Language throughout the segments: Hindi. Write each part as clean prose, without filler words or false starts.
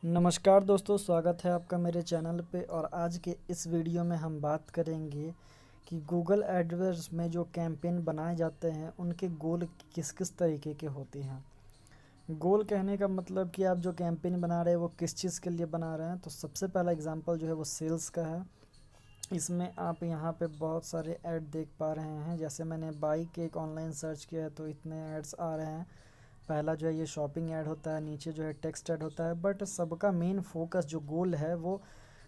नमस्कार दोस्तों, स्वागत है आपका मेरे चैनल पे। और आज के इस वीडियो में हम बात करेंगे कि गूगल एडवर्ड्स में जो कैंपेन बनाए जाते हैं उनके गोल किस किस तरीके के होते हैं। गोल कहने का मतलब कि आप जो कैंपेन बना रहे हैं वो किस चीज़ के लिए बना रहे हैं। तो सबसे पहला एग्जांपल जो है वो सेल्स का है। इसमें आप यहाँ पे बहुत सारे ऐड देख पा रहे हैं। जैसे मैंने बाइक एक ऑनलाइन सर्च किया है तो इतने ऐड्स आ रहे हैं। पहला जो है ये शॉपिंग ऐड होता है, नीचे जो है टेक्स्ट ऐड होता है। बट सबका मेन फोकस जो गोल है वो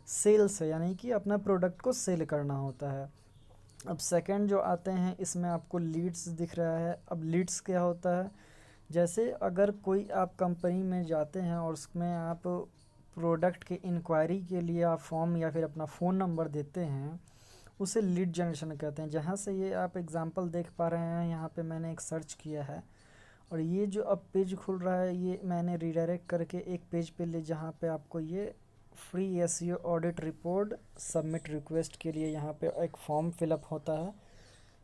सेल्स है, यानी कि अपना प्रोडक्ट को सेल करना होता है। अब सेकंड जो आते हैं इसमें आपको लीड्स दिख रहा है। अब लीड्स क्या होता है, जैसे अगर कोई आप कंपनी में जाते हैं और उसमें आप प्रोडक्ट की इंक्वायरी के लिए आप फॉर्म या फिर अपना फ़ोन नंबर देते हैं, उसे लीड जनरेशन कहते हैं। जहाँ से ये आप एग्जांपल देख पा रहे हैं, यहाँ पे मैंने एक सर्च किया है और ये जो अब पेज खुल रहा है ये मैंने रीडायरेक्ट करके एक पेज पे ले, जहाँ पे आपको ये free SEO audit report submit request के लिए यहाँ पे एक फॉर्म फिलअप होता है,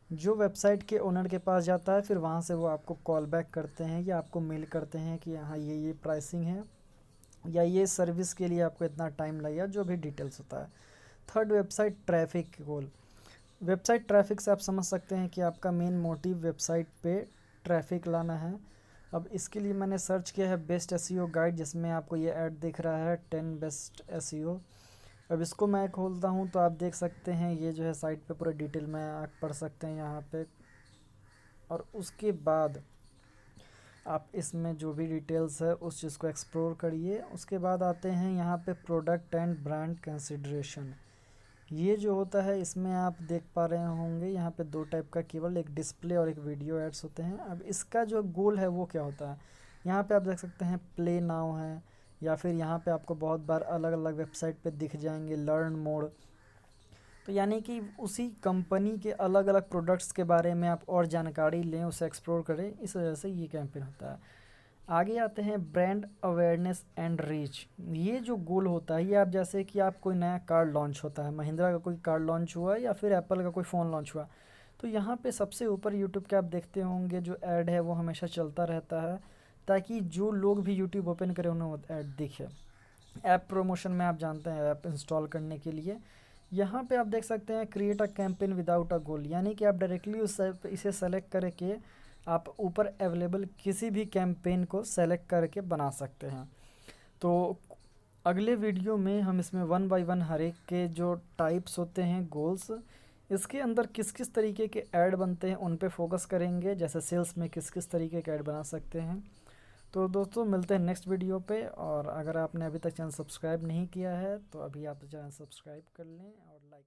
जो वेबसाइट के ओनर के पास जाता है। फिर वहाँ से वो आपको कॉल बैक करते हैं या आपको मेल करते हैं कि हाँ ये प्राइसिंग है या ये सर्विस के लिए आपको इतना टाइम लगेगा, जो भी डिटेल्स होता है। थर्ड, वेबसाइट ट्रैफिक गोल। वेबसाइट ट्रैफिक से आप समझ सकते हैं कि आपका मेन मोटिव वेबसाइट पे ट्रैफिक लाना है। अब इसके लिए मैंने सर्च किया है बेस्ट एसईओ गाइड, जिसमें आपको ये ऐड दिख रहा है 10 बेस्ट एसईओ। अब इसको मैं खोलता हूँ तो आप देख सकते हैं ये जो है साइट पे पूरा डिटेल में आप पढ़ सकते हैं यहाँ पे। और उसके बाद आप इसमें जो भी डिटेल्स है उस चीज़ को एक्सप्लोर करिए। उसके बाद आते हैं यहाँ पे प्रोडक्ट एंड ब्रांड कंसिडरेशन। ये जो होता है इसमें आप देख पा रहे होंगे यहाँ पे दो टाइप का, केवल एक डिस्प्ले और एक वीडियो एड्स होते हैं। अब इसका जो गोल है वो क्या होता है, यहाँ पे आप देख सकते हैं प्ले नाउ है, या फिर यहाँ पे आपको बहुत बार अलग अलग वेबसाइट पे दिख जाएंगे लर्न मोड। तो यानी कि उसी कंपनी के अलग अलग प्रोडक्ट्स के बारे में आप और जानकारी लें, उसे एक्सप्लोर करें, इस वजह से ये कैंपेन होता है। आगे आते हैं ब्रांड अवेयरनेस एंड रीच। ये जो गोल होता है, ये आप जैसे कि आप कोई नया कार लॉन्च होता है, महिंद्रा का कोई कार लॉन्च हुआ या फिर एप्पल का कोई फ़ोन लॉन्च हुआ, तो यहाँ पे सबसे ऊपर यूट्यूब के आप देखते होंगे जो ऐड है वो हमेशा चलता रहता है, ताकि जो लोग भी यूट्यूब ओपन करें उन्हें वो ऐड दिखे। ऐप प्रमोशन में आप जानते हैं ऐप इंस्टॉल करने के लिए यहाँ पे आप देख सकते हैं create a campaign without a goal, यानी कि आप डायरेक्टली इसे सेलेक्ट करके आप ऊपर अवेलेबल किसी भी कैंपेन को सेलेक्ट करके बना सकते हैं। तो अगले वीडियो में हम इसमें वन बाय वन हर एक के जो टाइप्स होते हैं गोल्स, इसके अंदर किस किस तरीके के ऐड बनते हैं उन पे फोकस करेंगे। जैसे सेल्स में किस किस तरीके के ऐड बना सकते हैं। तो दोस्तों मिलते हैं नेक्स्ट वीडियो पे। और अगर आपने अभी तक चैनल सब्सक्राइब नहीं किया है तो अभी आप चैनल सब्सक्राइब कर लें और लाइक